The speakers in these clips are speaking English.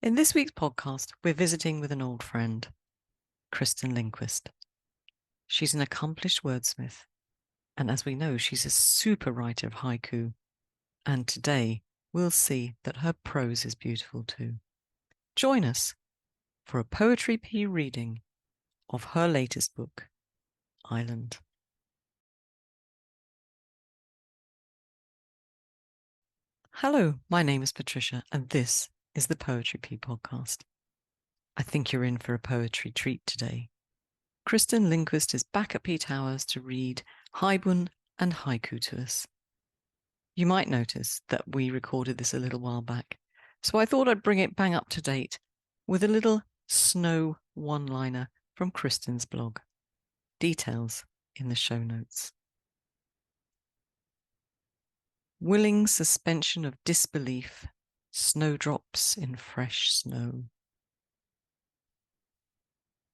In this week's podcast, we're visiting with an old friend, Kristen Lindquist. She's an accomplished wordsmith, and as we know, she's a super writer of haiku. And today, we'll see that her prose is beautiful too. Join us for a Poetry P reading of her latest book, Island. Hello, my name is Patricia, and this is the Poetry P podcast. I think you're in for a poetry treat today. Kristen Lindquist is back at P Towers to read haibun and haiku to us. You might notice that we recorded this a little while back, so I thought I'd bring it bang up to date with a little snow one-liner from Kristen's blog. Details in the show notes. Willing suspension of disbelief, snowdrops in fresh snow.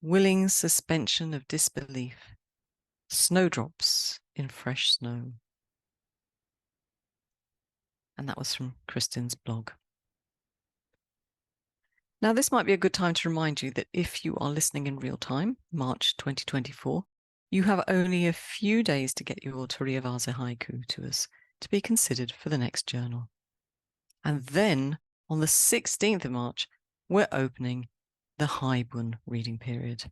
Willing suspension of disbelief, snowdrops in fresh snow. And that was from Kristen's blog. Now, this might be a good time to remind you that if you are listening in real time, March 2024, you have only a few days to get your Toriavasa haiku to us to be considered for the next journal. And then on the 16th of March, we're opening the haibun reading period.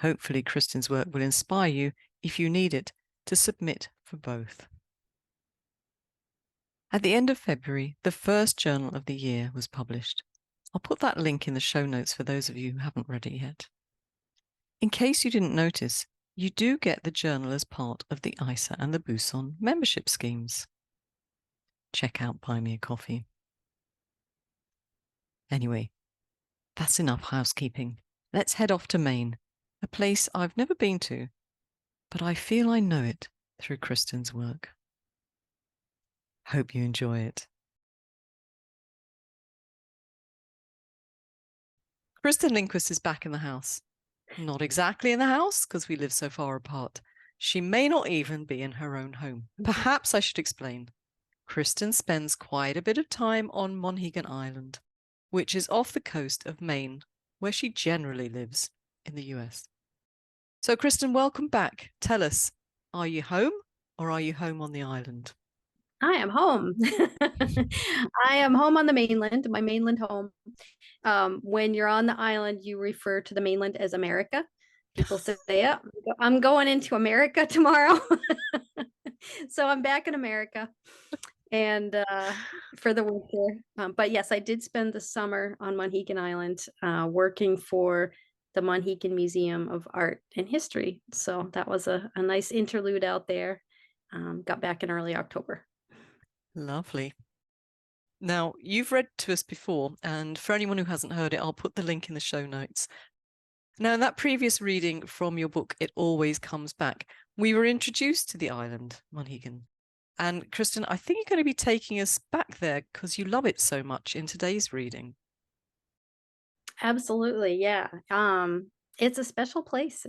Hopefully, Kristen's work will inspire you, if you need it, to submit for both. At the end of February, the first journal of the year was published. I'll put that link in the show notes for those of you who haven't read it yet. In case you didn't notice, you do get the journal as part of the ISA and the Busan membership schemes. Check out Buy Me a Coffee. Anyway, that's enough housekeeping. Let's head off to Maine, a place I've never been to, but I feel I know it through Kristen's work. Hope you enjoy it. Kristen Lindquist is back in the house. Not exactly in the house, because we live so far apart. She may not even be in her own home. Perhaps I should explain. Kristen spends quite a bit of time on Monhegan Island, which is off the coast of Maine, where she generally lives in the US. So, Kristen, welcome back. Tell us, are you home or are you home on the island? I am home. I am home on the mainland, my mainland home. When you're on the island, you refer to the mainland as America. People say, yeah, I'm going into America tomorrow. So I'm back in America and for the winter. But yes, I did spend the summer on Monhegan Island working for the Monhegan Museum of Art and History. So that was a nice interlude out there. Got back in early October. Lovely. Now, you've read to us before, and for anyone who hasn't heard it, I'll put the link in the show notes. Now, in that previous reading from your book, It Always Comes Back, we were introduced to the island, Monhegan. And Kristen, I think you're going to be taking us back there because you love it so much in today's reading. Absolutely, yeah. It's a special place.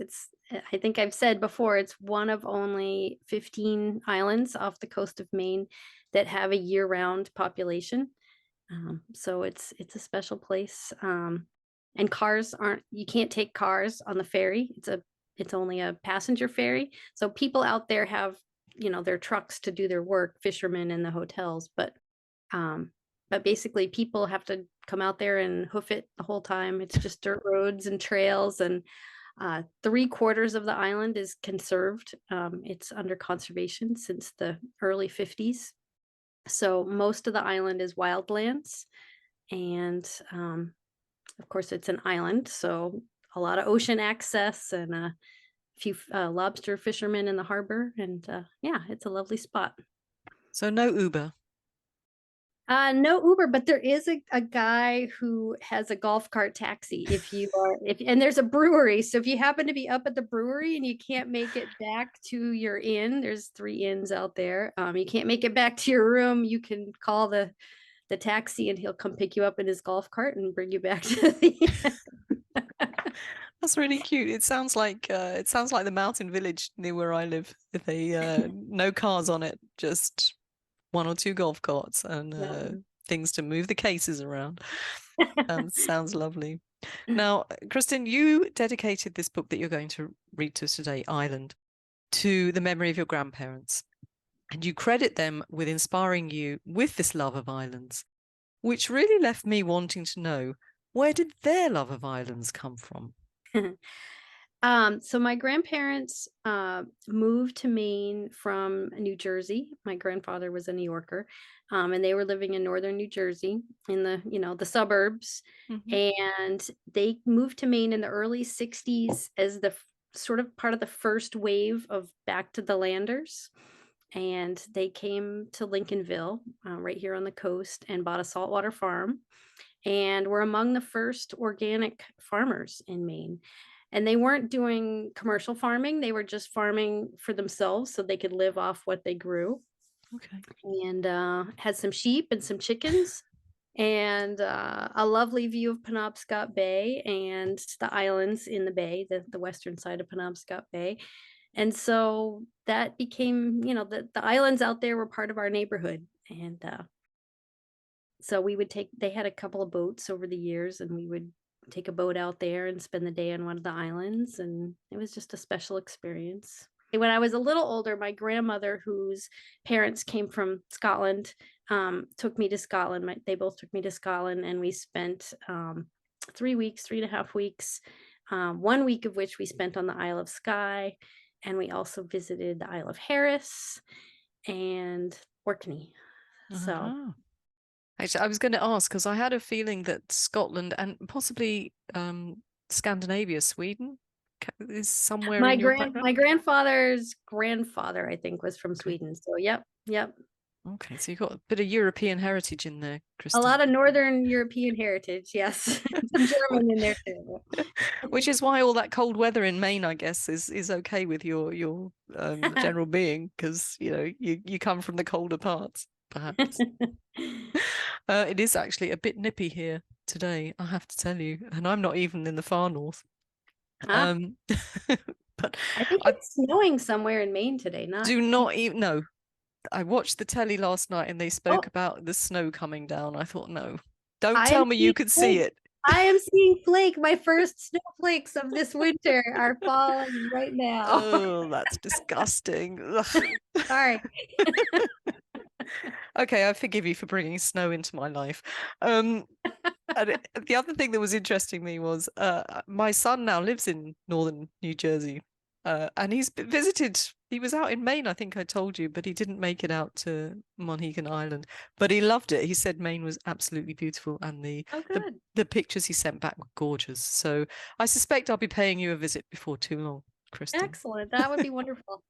I think I've said before, it's one of only 15 islands off the coast of Maine that have a year-round population. So it's a special place. And cars you can't take cars on the ferry. It's only a passenger ferry. So people out there have, their trucks to do their work, fishermen in the hotels, but basically people have to come out there and hoof it the whole time. It's just dirt roads and trails, and 3/4 of the island is conserved. It's under conservation since the early 50s. So most of the island is wildlands, and of course it's an island, so a lot of ocean access and a few lobster fishermen in the harbor, and yeah, it's a lovely spot. So no Uber. No Uber, but there is a guy who has a golf cart taxi and there's a brewery. So if you happen to be up at the brewery and you can't make it back to your inn, there's 3 inns out there. You can't make it back to your room, you can call the taxi and he'll come pick you up in his golf cart and bring you back to the inn. That's really cute. It sounds like the mountain village near where I live. They no cars on it, just 1 or 2 golf carts, and things to move the cases around. Sounds lovely. Now, Kristen, you dedicated this book that you're going to read to us today, Island, to the memory of your grandparents. And you credit them with inspiring you with this love of islands, which really left me wanting to know, where did their love of islands come from? So my grandparents moved to Maine from New Jersey. My grandfather was a New Yorker, and they were living in northern New Jersey in the suburbs. Mhm. And they moved to Maine in the early 60s as the sort of part of the first wave of back to the landers. And they came to Lincolnville, right here on the coast, and bought a saltwater farm and were among the first organic farmers in Maine. And they weren't doing commercial farming, they were just farming for themselves so they could live off what they grew. Okay. And had some sheep and some chickens and a lovely view of Penobscot Bay and the islands in the bay, the western side of Penobscot Bay. And so that became, the islands out there were part of our neighborhood. And so we would they had a couple of boats over the years, and we would take a boat out there and spend the day on one of the islands, and it was just a special experience. When I was a little older, my grandmother, whose parents came from Scotland, took me to Scotland. They both took me to Scotland, and we spent 3 weeks, 3.5 weeks, 1 week of which we spent on the Isle of Skye, and we also visited the Isle of Harris and Orkney. So Uh-huh. Actually, I was going to ask because I had a feeling that Scotland and possibly Scandinavia, Sweden, is somewhere in your background. my grandfather's grandfather, I think, was from Okay. Sweden. So yep, yep. Okay, so you've got a bit of European heritage in there, A Kristen. lot of Northern European heritage, yes. Some German in there too. Which is why all that cold weather in Maine, I guess, is okay with your general being, because you come from the colder parts, perhaps. It is actually a bit nippy here today, I have to tell you, and I'm not even in the far north. Ah, Um, but I think I it's snowing somewhere in Maine today, not do not even know. I watched the telly last night and they spoke oh, about the snow coming down. I thought, no, don't I am tell me you seeing could see flake. it. I am seeing flake. My first snowflakes of this winter are falling right now. Oh, that's disgusting. Sorry. Okay, I forgive you for bringing snow into my life. The other thing that was interesting me was my son now lives in northern New Jersey, and he's visited. He was out in Maine, I think I told you, but he didn't make it out to Monhegan Island. But he loved it. He said Maine was absolutely beautiful, and Oh, the good. the pictures he sent back were gorgeous. So I suspect I'll be paying you a visit before too long, Kristen. Excellent. That would be wonderful.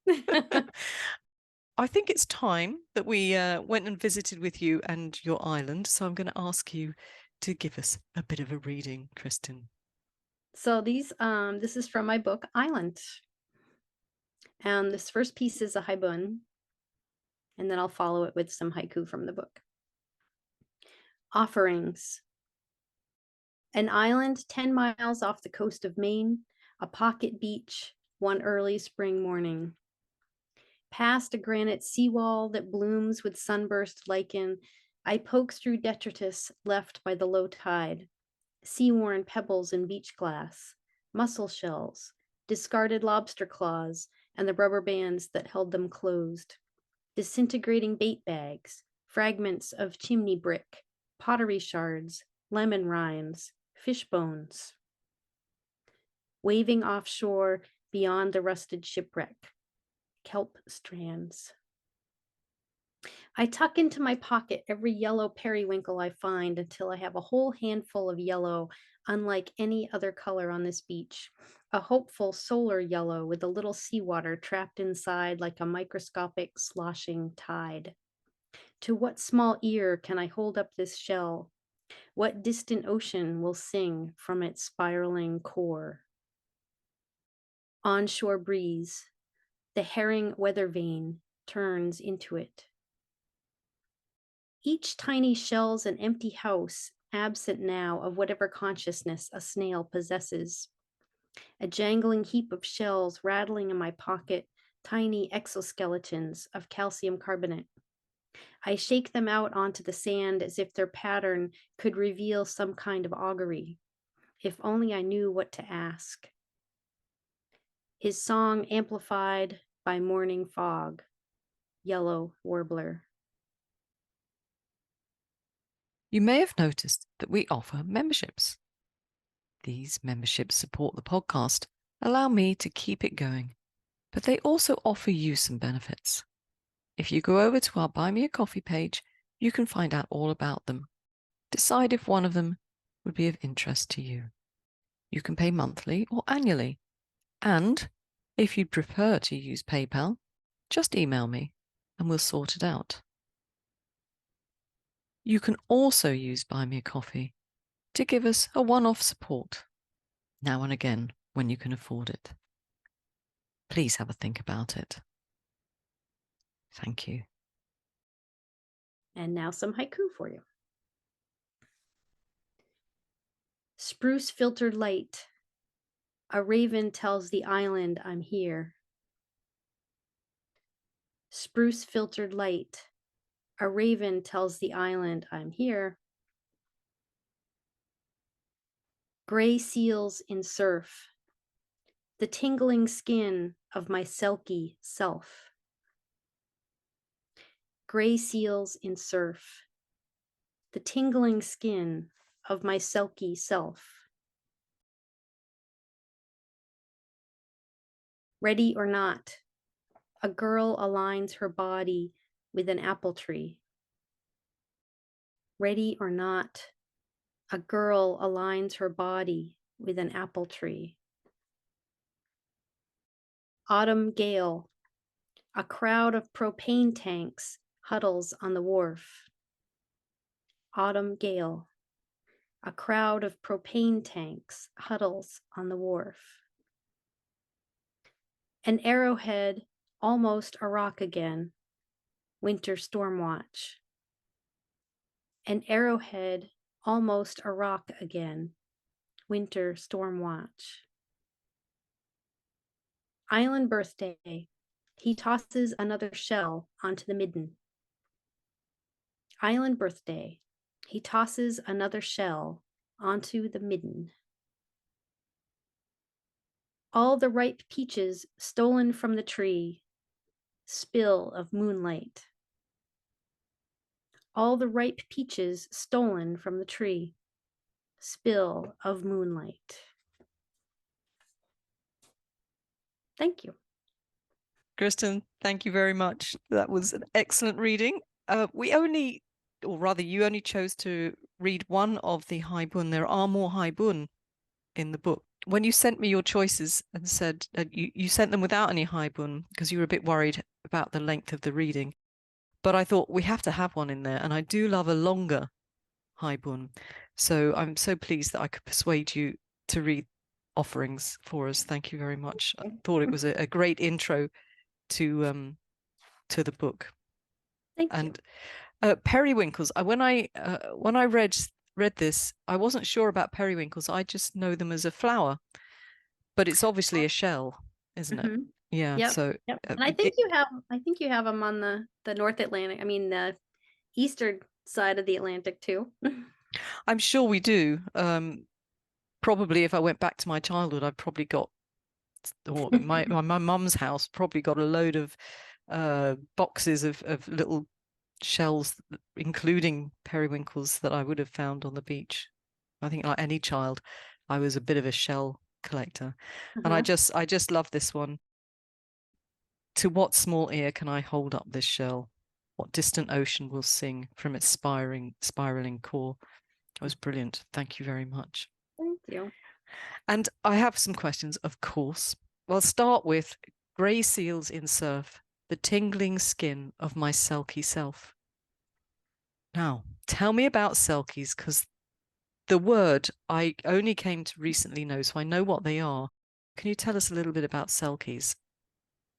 I think it's time that we went and visited with you and your island. So I'm going to ask you to give us a bit of a reading, Kristen. So this is from my book, Island. And this first piece is a haibun, and then I'll follow it with some haiku from the book. Offerings. An island 10 miles off the coast of Maine, a pocket beach, one early spring morning. Past a granite seawall that blooms with sunburst lichen, I poke through detritus left by the low tide, sea-worn pebbles and beach glass, mussel shells, discarded lobster claws, and the rubber bands that held them closed, disintegrating bait bags, fragments of chimney brick, pottery shards, lemon rinds, fish bones. Waving offshore beyond the rusted shipwreck, kelp strands. I tuck into my pocket every yellow periwinkle I find until I have a whole handful of yellow, unlike any other color on this beach. A hopeful solar yellow with a little seawater trapped inside like a microscopic sloshing tide. To what small ear can I hold up this shell? What distant ocean will sing from its spiraling core? Onshore breeze, the herring weather vane turns into it. Each tiny shell's an empty house, absent now of whatever consciousness a snail possesses. A jangling heap of shells rattling in my pocket, tiny exoskeletons of calcium carbonate. I shake them out onto the sand as if their pattern could reveal some kind of augury. If only I knew what to ask. His song amplified by morning fog, yellow warbler. You may have noticed that we offer memberships. These memberships support the podcast, allow me to keep it going, but they also offer you some benefits. If you go over to our Buy Me a Coffee page, you can find out all about them. Decide if one of them would be of interest to you. You can pay monthly or annually. And if you'd prefer to use PayPal, just email me and we'll sort it out. You can also use Buy Me a Coffee to give us a one-off support now and again when you can afford it. Please have a think about it. Thank you. And now some haiku for you. Spruce filtered light. A raven tells the island I'm here. Spruce filtered light. A raven tells the island I'm here. Gray seals in surf. The tingling skin of my selkie self. Gray seals in surf. The tingling skin of my selkie self. Ready or not, a girl aligns her body with an apple tree. Ready or not, a girl aligns her body with an apple tree. Autumn gale, a crowd of propane tanks huddles on the wharf. Autumn gale, a crowd of propane tanks huddles on the wharf. An arrowhead, almost a rock again, winter storm watch. An arrowhead, almost a rock again, winter storm watch. Island birthday, he tosses another shell onto the midden. Island birthday, he tosses another shell onto the midden. All the ripe peaches stolen from the tree, spill of moonlight. All the ripe peaches stolen from the tree, spill of moonlight. Thank you. Kristen, thank you very much. That was an excellent reading. You only chose to read one of the haibun. There are more haibun in the book. When you sent me your choices and said you sent them without any haibun because you were a bit worried about the length of the reading. But I thought we have to have one in there, and I do love a longer haibun. So I'm so pleased that I could persuade you to read offerings for us. Thank you very much. I thought it was a great intro to the book. Thank And you. periwinkles. When I read this, I wasn't sure about periwinkles. I just know them as a flower, but it's obviously a shell, isn't it? Mhm. Yeah. Yep. So Yep. And I think you have them on the North Atlantic. I mean the eastern side of the Atlantic too. I'm sure we do. Probably if I went back to my childhood, I've probably got, or my mum's house probably got a load of boxes of little shells, including periwinkles that I would have found on the beach. I think like any child, I was a bit of a shell collector. And I just love this one. To what small ear can I hold up this shell? What distant ocean will sing from its spiraling core? It was brilliant. Thank you very much. Thank you. And I have some questions, of course. Well, start with grey seals in surf, the tingling skin of my selkie self. Now, tell me about selkies, because the word I only came to recently know, so I know what they are. Can you tell us a little bit about selkies?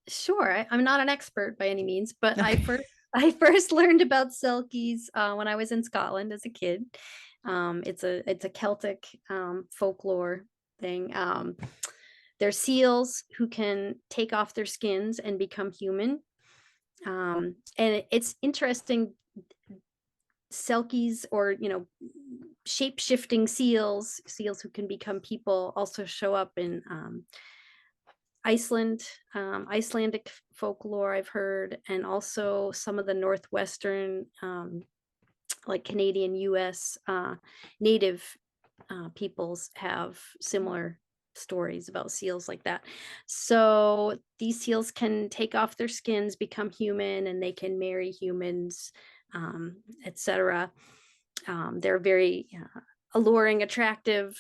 Sure. I'm not an expert by any means, but Okay. I first learned about selkies when I was in Scotland as a kid. It's a Celtic folklore thing. They're seals who can take off their skins and become human. And it's interesting, selkies, or shape-shifting seals who can become people, also show up in Iceland, Icelandic folklore, I've heard, and also some of the northwestern, like Canadian, US native peoples have similar stories about seals like that. So these seals can take off their skins, become human, and they can marry humans, etc. They're very alluring, attractive.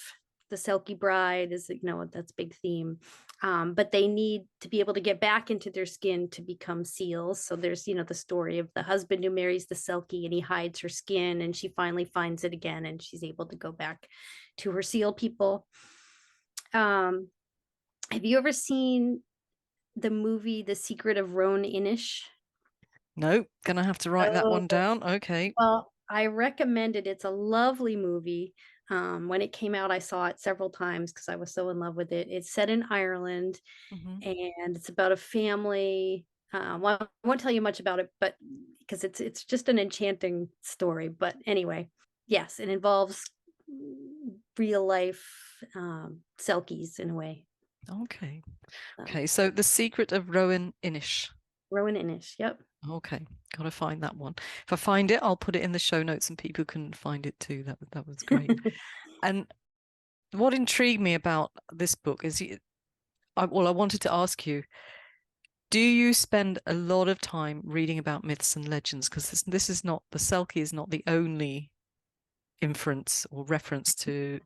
The Selkie bride is, that's a big theme. But they need to be able to get back into their skin to become seals. So there's, the story of the husband who marries the Selkie and he hides her skin and she finally finds it again and she's able to go back to her seal people. Have you ever seen the movie The Secret of Roan Inish? No, gonna have to write that Oh, one down. Okay. well, I recommend it. It's a lovely movie. When it came out, I saw it several times because I was so in love with it. It's set in Ireland, Hmm. and it's about a family. Well, I won't tell you much about it, but because it's just an enchanting story. But anyway, yes, it involves real life selkies in a way. Okay. So, Okay. So The Secret of Rowan Inish. Rowan Inish. Yep. Okay, gotta find that one. If I find it, I'll put it in the show notes and people can find it too. That was great. And what intrigued me about this book is, I wanted to ask you, do you spend a lot of time reading about myths and legends? Because this is not, the Selkie is not the only inference or reference to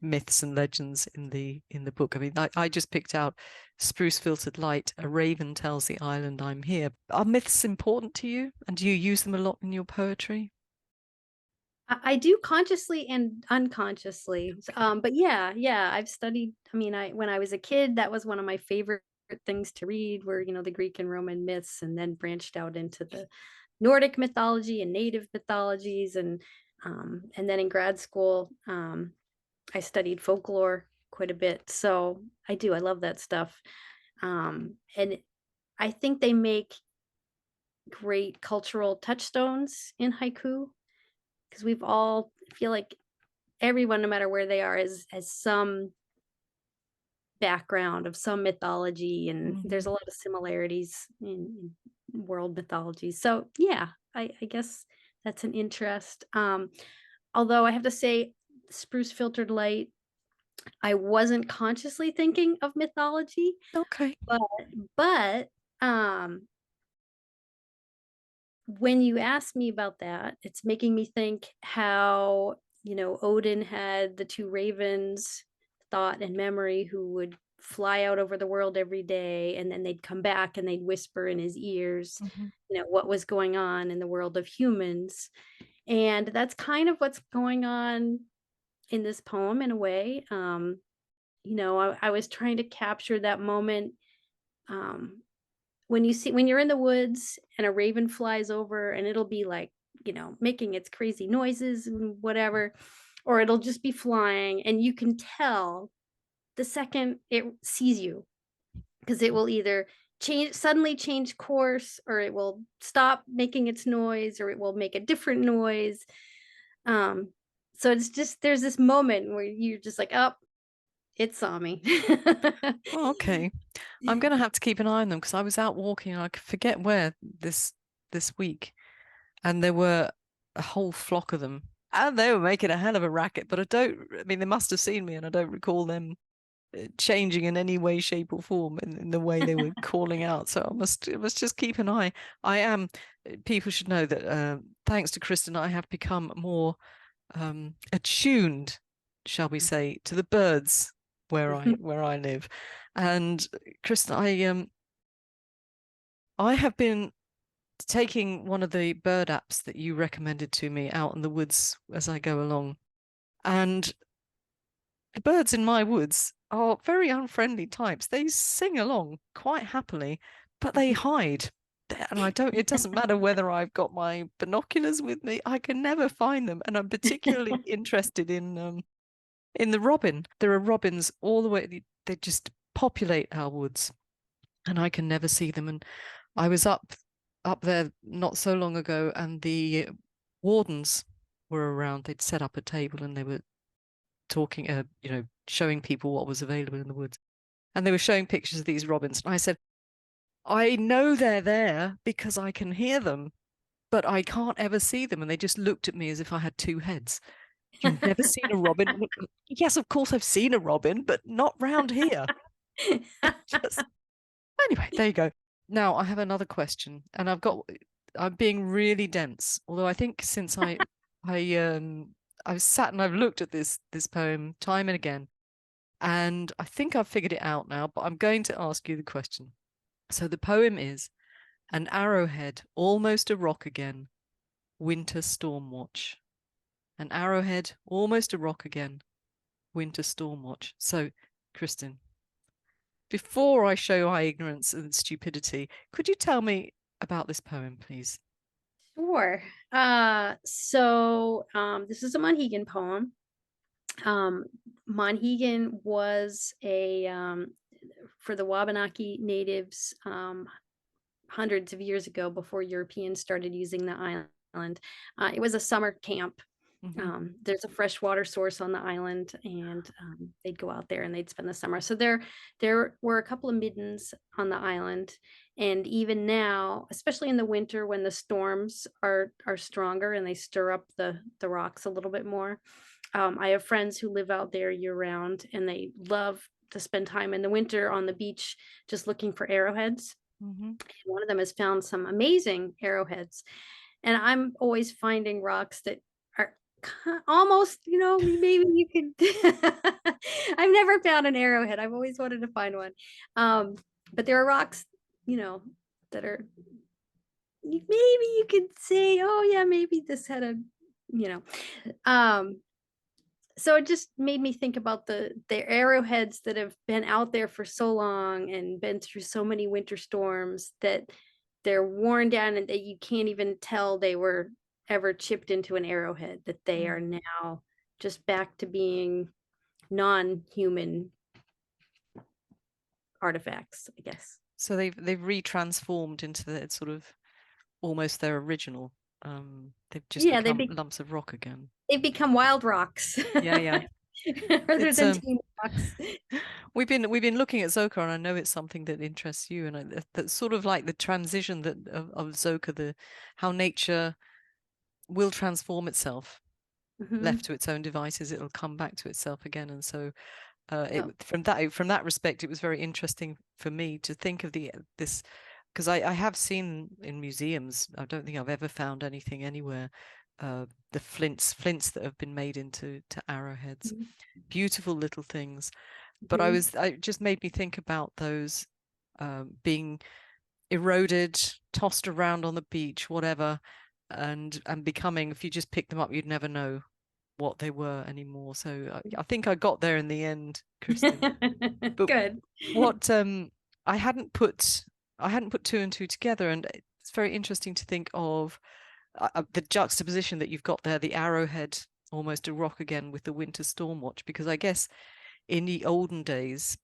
myths and legends in the book. I mean, I just picked out spruce filtered light, a raven tells the island I'm here. Are myths important to you? And do you use them a lot in your poetry? I do consciously and unconsciously. But yeah, I've studied. I mean, when I was a kid, that was one of my favorite things to read, were, the Greek and Roman myths, and then branched out into the Nordic mythology and native mythologies, and then in grad school, I studied folklore quite a bit. So I do. I love that stuff. And I think they make great cultural touchstones in haiku, because we've all, I feel like everyone, no matter where they are, has some background of some mythology, and there's Mhm. a lot of similarities in world mythology. So yeah, I guess that's an interest. Although I have to say, spruce filtered light, I wasn't consciously thinking of mythology, Okay. but but um when you ask me about that, it's making me think how, Odin had the two ravens, Thought and Memory, who would fly out over the world every day, and then they'd come back and they'd whisper in his ears, Mhm. what was going on in the world of humans. And that's kind of what's going on in this poem in a way. I was trying to capture that moment, um, when you're in the woods and a raven flies over, and it'll be like, making its crazy noises and whatever, or it'll just be flying, and you can tell the second it sees you, because it will either suddenly change course, or it will stop making its noise, or it will make a different noise. um so it's just, there's this moment where you're just like, oh, it saw me. Oh, okay. I'm gonna have to keep an eye on them because I was out walking and I could forget where this week, and there were a whole flock of them, and they were making a hell of a racket. But I mean, they must have seen me, and I don't recall them changing in any way, shape, or form in the way they were calling out. So I must just keep an eye. I am. People should know that thanks to Kristen, I have become more attuned, shall we say, to the birds where I live. And Kristen, I have been taking one of the bird apps that you recommended to me out in the woods as I go along. And the birds in my woods are very unfriendly types. They sing along quite happily, but they hide. And it doesn't matter whether I've got my binoculars with me, I can never find them. And I'm particularly interested in the robin. There are robins all the way, they just populate our woods, and I can never see them. And I was up up there not so long ago, and the wardens were around. They'd set up a table and they were talking, showing people what was available in the woods. And they were showing pictures of these robins. And I said, I know they're there because I can hear them, but I can't ever see them. And they just looked at me as if I had two heads. You've never seen a robin? Yes, of course I've seen a robin, but not round here. Just anyway, there you go. Now I have another question, and I'm being really dense. Although I think since I've sat and I've looked at this poem time and again, and I think I've figured it out now, but I'm going to ask you the question. So the poem is An Arrowhead, Almost a Rock Again, Winter Storm Watch. An arrowhead, almost a rock again, winter storm watch. So, Kristen, before I show my ignorance and stupidity, could you tell me about this poem, please? Sure. This is a Monhegan poem. Monhegan was for the Wabanaki natives, hundreds of years ago, before Europeans started using the island. It was a summer camp. There's a freshwater source on the island, and they'd go out there and they'd spend the summer. So there were a couple of middens on the island, and even now, especially in the winter when the storms are stronger and they stir up the rocks a little bit more. I have friends who live out there year round, and they love to spend time in the winter on the beach just looking for arrowheads. One of them has found some amazing arrowheads, and I'm always finding rocks that are almost, maybe you could. I've never found an arrowhead. I've always wanted to find one. But there are rocks, that are, maybe you could say, oh yeah, maybe this had a, so it just made me think about the arrowheads that have been out there for so long and been through so many winter storms that they're worn down and that you can't even tell they were ever chipped into an arrowhead, that they are now just back to being non-human artifacts, I guess. So they've retransformed into the sort of almost their original. They've just become lumps of rock again. They've become wild rocks. Yeah. Rather than tame rocks. We've been looking at Zoka, and I know it's something that interests you, and that's sort of like the transition of Zoka, how nature will transform itself. Left to its own devices, it'll come back to itself again. And so from that respect, it was very interesting for me to think of this, because I have seen in museums, I don't think I've ever found anything anywhere, the flints that have been made into arrowheads. Beautiful little things. But it just made me think about those being eroded, tossed around on the beach, whatever, and becoming, if you just pick them up, you'd never know what they were anymore. So I think I got there in the end, Kristen. But good. What I hadn't put two and two together, and it's very interesting to think of the juxtaposition that you've got there, the arrowhead, almost a rock again, with the winter storm watch, because I guess in the olden days,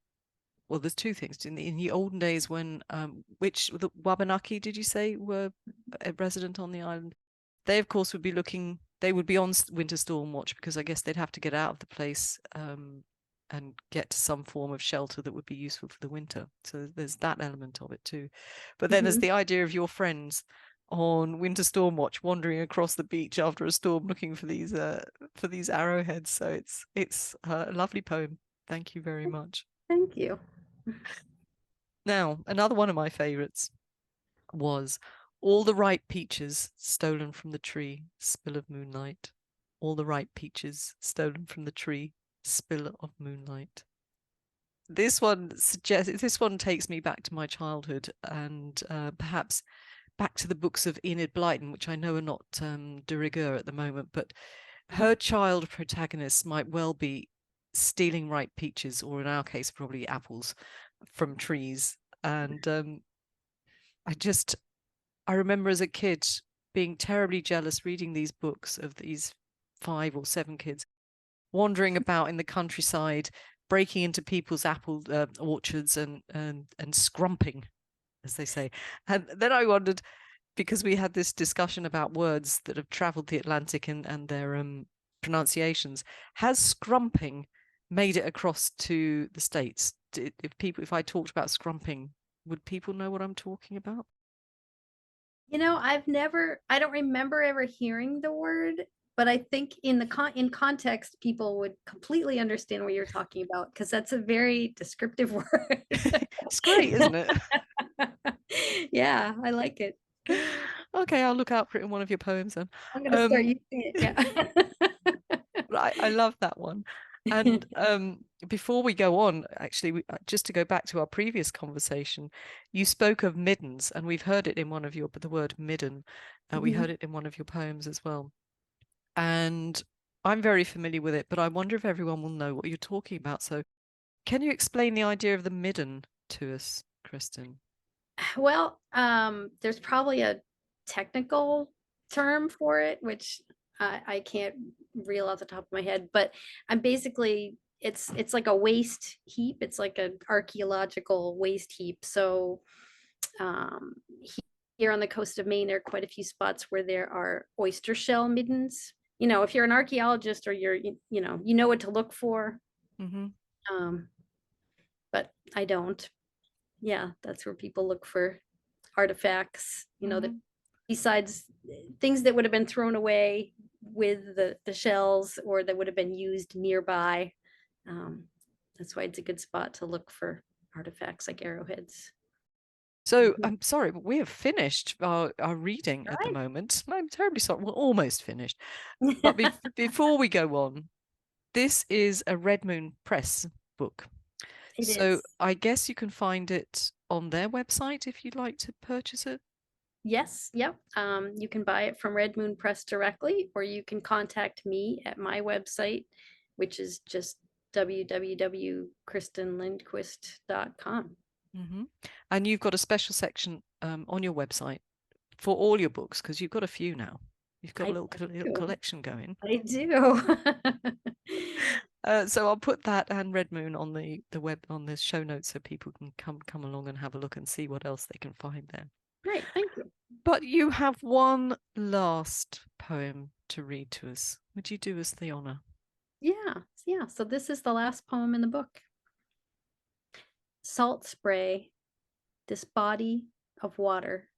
well, there's two things. In the olden days, when the Wabanaki, did you say, were a resident on the island, they of course would be on winter storm watch, because I guess they'd have to get out of the place and get to some form of shelter that would be useful for the winter. So there's that element of it too. But then there's the idea of your friends on winter storm watch wandering across the beach after a storm looking for these arrowheads. So it's a lovely poem. Thank you very much. Thank you. Now, another one of my favorites was All the Ripe Peaches Stolen from the Tree, Spill of Moonlight. All the ripe peaches stolen from the tree, spill of moonlight. This one takes me back to my childhood, and perhaps back to the books of Enid Blyton, which I know are not de rigueur at the moment, but her child protagonists might well be stealing ripe peaches, or in our case, probably apples, from trees. And I remember as a kid being terribly jealous reading these books of these 5 or 7 kids wandering about in the countryside, breaking into people's apple orchards and scrumping, as they say. And then I wondered, because we had this discussion about words that have traveled the Atlantic and their pronunciations. Has scrumping made it across to the States? If I talked about scrumping, would people know what I'm talking about? I don't remember ever hearing the word, but I think in context, people would completely understand what you're talking about because that's a very descriptive word. It's great, isn't it? Yeah, I like it. Okay, I'll look out for it in one of your poems then. I'm gonna start using it. Yeah. But I love that one. And before we go on, actually, just to go back to our previous conversation, you spoke of middens, and we've heard it in one of your, the word midden. We heard it in one of your poems as well. And I'm very familiar with it, but I wonder if everyone will know what you're talking about. So can you explain the idea of the midden to us, Kristen? Well, there's probably a technical term for it, which I can't reel off the top of my head, but I'm basically it's like a waste heap. It's like an archaeological waste heap. So um, here on the coast of Maine, there are quite a few spots where there are oyster shell middens. If you're an archaeologist or you know what to look for. Mm-hmm. Um, but I don't. Yeah, that's where people look for artifacts, that besides things that would have been thrown away with the shells or that would have been used nearby. Um, that's why it's a good spot to look for artifacts like arrowheads. So Mhm. I'm sorry, but we have finished our reading at the All moment. I'm terribly sorry. We're almost finished. But right. before we go on, this is a Red Moon Press book. It So is. I guess you can find it on their website if you'd like to purchase it. Yes, yep. You can buy it from Red Moon Press directly, or you can contact me at my website, which is just www.kristenlindquist.com. Mm-hmm. And you've got a special section on your website for all your books because you've got a few now. You've got a I little do. collection going. I do. So I'll put that and Red Moon on the web on the show notes so people can come along and have a look and see what else they can find there. Great, thank you. But you have one last poem to read to us. Would you do us the honor? Yeah, yeah. So this is the last poem in the book. Salt spray, this body of water.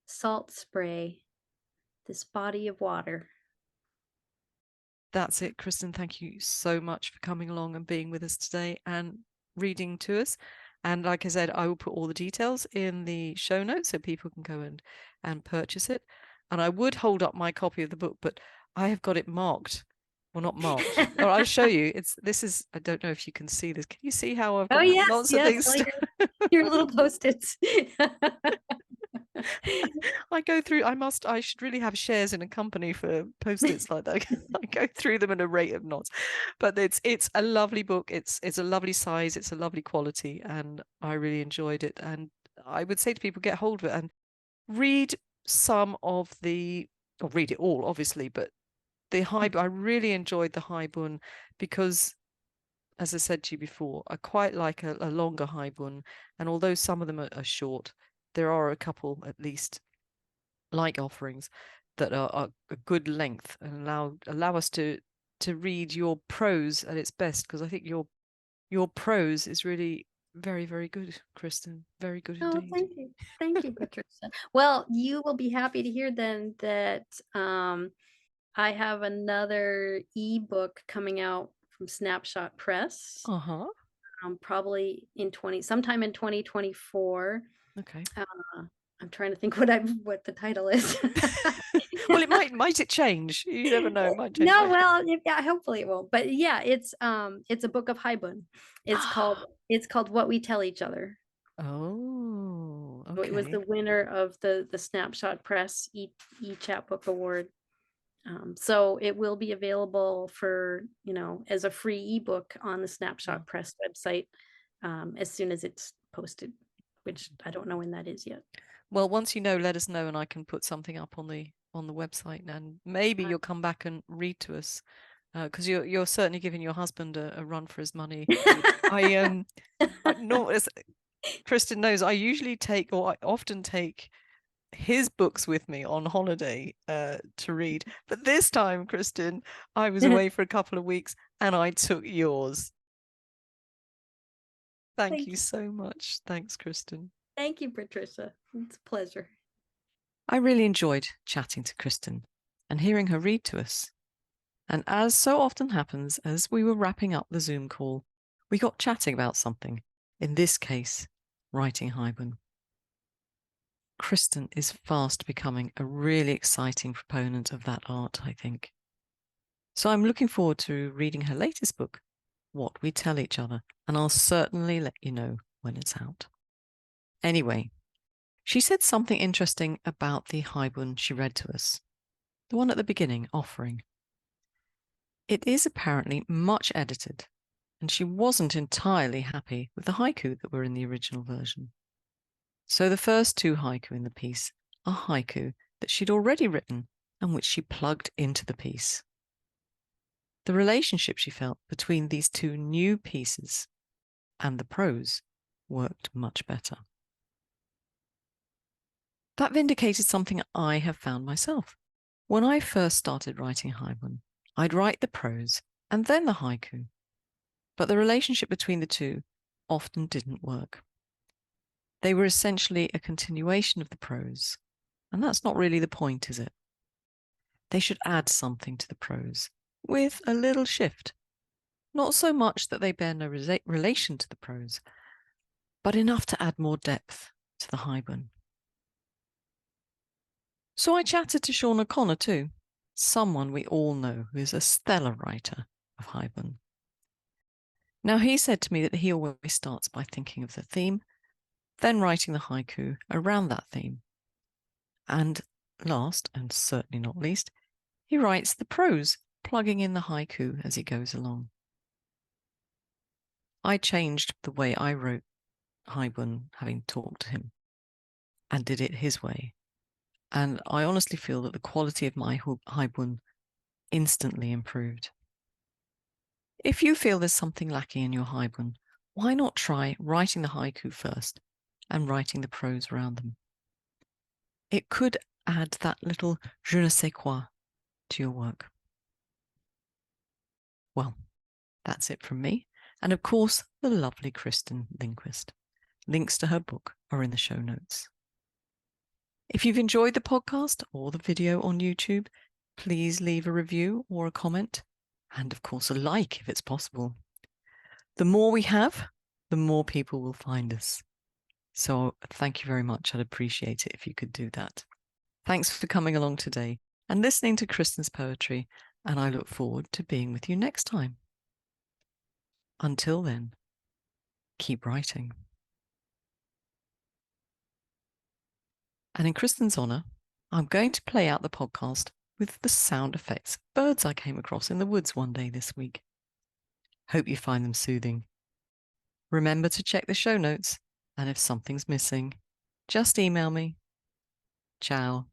Salt spray, this body of water. That's it, Kristen. Thank you so much for coming along and being with us today and reading to us. And like I said, I will put all the details in the show notes so people can go and purchase it. And I would hold up my copy of the book, but I have got it marked. Well, not marked. Or I'll show you. I don't know if you can see this. Can you see how I've Oh got yes, lots of yes. things? Your little post-its. I should really have shares in a company for post-its like that. I go through them at a rate of knots. But it's a lovely book. It's a lovely size, it's a lovely quality, and I really enjoyed it. And I would say to people, get hold of it and read some of or read it all, obviously, but I really enjoyed the haibun because, as I said to you before, I quite like a longer haibun, and although some of them are short, there are a couple at least like offerings that are a good length and allow us to read your prose at its best, because I think your prose is really very, very good, Kristen. Very good Oh, indeed. thank you. Thank you, Patricia. Well, you will be happy to hear then that I have another ebook coming out from Snapshot Press, Uh-huh. probably sometime in 2024. Okay. I'm trying to think what the title is. Well, might it change? You never know, it might change. No, well, yeah, hopefully it won't. But yeah, it's a book of haibun. It's called What We Tell Each Other. Oh, So it was the okay. winner of the Snapshot Press Chapbook Award. So it will be available for, as a free ebook on the Oh. Snapshot Press website as soon as it's posted, which I don't know when that is yet. Well, once you know, let us know, and I can put something up on the website, and maybe you'll come back and read to us, because you're certainly giving your husband a run for his money. I no, as Kristen knows, I often take his books with me on holiday to read. But this time, Kristen, I was away for a couple of weeks and I took yours. Thank you Thank you. so much. Thanks, Kristen. Thank you, Patricia. It's a pleasure. I really enjoyed chatting to Kristen and hearing her read to us. And as so often happens, as we were wrapping up the Zoom call, we got chatting about something, in this case, writing haibun. Kristen is fast becoming a really exciting proponent of that art, I think. So I'm looking forward to reading her latest book, What We Tell Each Other, and I'll certainly let you know when it's out. Anyway, she said something interesting about the haibun she read to us, the one at the beginning, Offering. It is apparently much edited, and she wasn't entirely happy with the haiku that were in the original version. So the first two haiku in the piece are haiku that she'd already written and which she plugged into the piece. The relationship she felt between these two new pieces and the prose worked much better. That vindicated something I have found myself. When I first started writing haibun, I'd write the prose and then the haiku, but the relationship between the two often didn't work. They were essentially a continuation of the prose, and that's not really the point, is it? They should add something to the prose, with a little shift. Not so much that they bear no relation to the prose, but enough to add more depth to the haibun. So I chatted to Sean O'Connor too, someone we all know who is a stellar writer of haibun. Now, he said to me that he always starts by thinking of the theme, then writing the haiku around that theme. And last, and certainly not least, he writes the prose, plugging in the haiku as he goes along. I changed the way I wrote haibun, having talked to him, and did it his way. And I honestly feel that the quality of my haibun instantly improved. If you feel there's something lacking in your haibun, why not try writing the haiku first and writing the prose around them? It could add that little je ne sais quoi to your work. Well, that's it from me. And of course, the lovely Kristen Lindquist. Links to her book are in the show notes. If you've enjoyed the podcast or the video on YouTube, please leave a review or a comment, and of course a like if it's possible. The more we have, the more people will find us. So thank you very much. I'd appreciate it if you could do that. Thanks for coming along today and listening to Kristen's poetry, and I look forward to being with you next time. Until then, keep writing. And in Kristen's honour, I'm going to play out the podcast with the sound effects of birds I came across in the woods one day this week. Hope you find them soothing. Remember to check the show notes, and if something's missing, just email me. Ciao.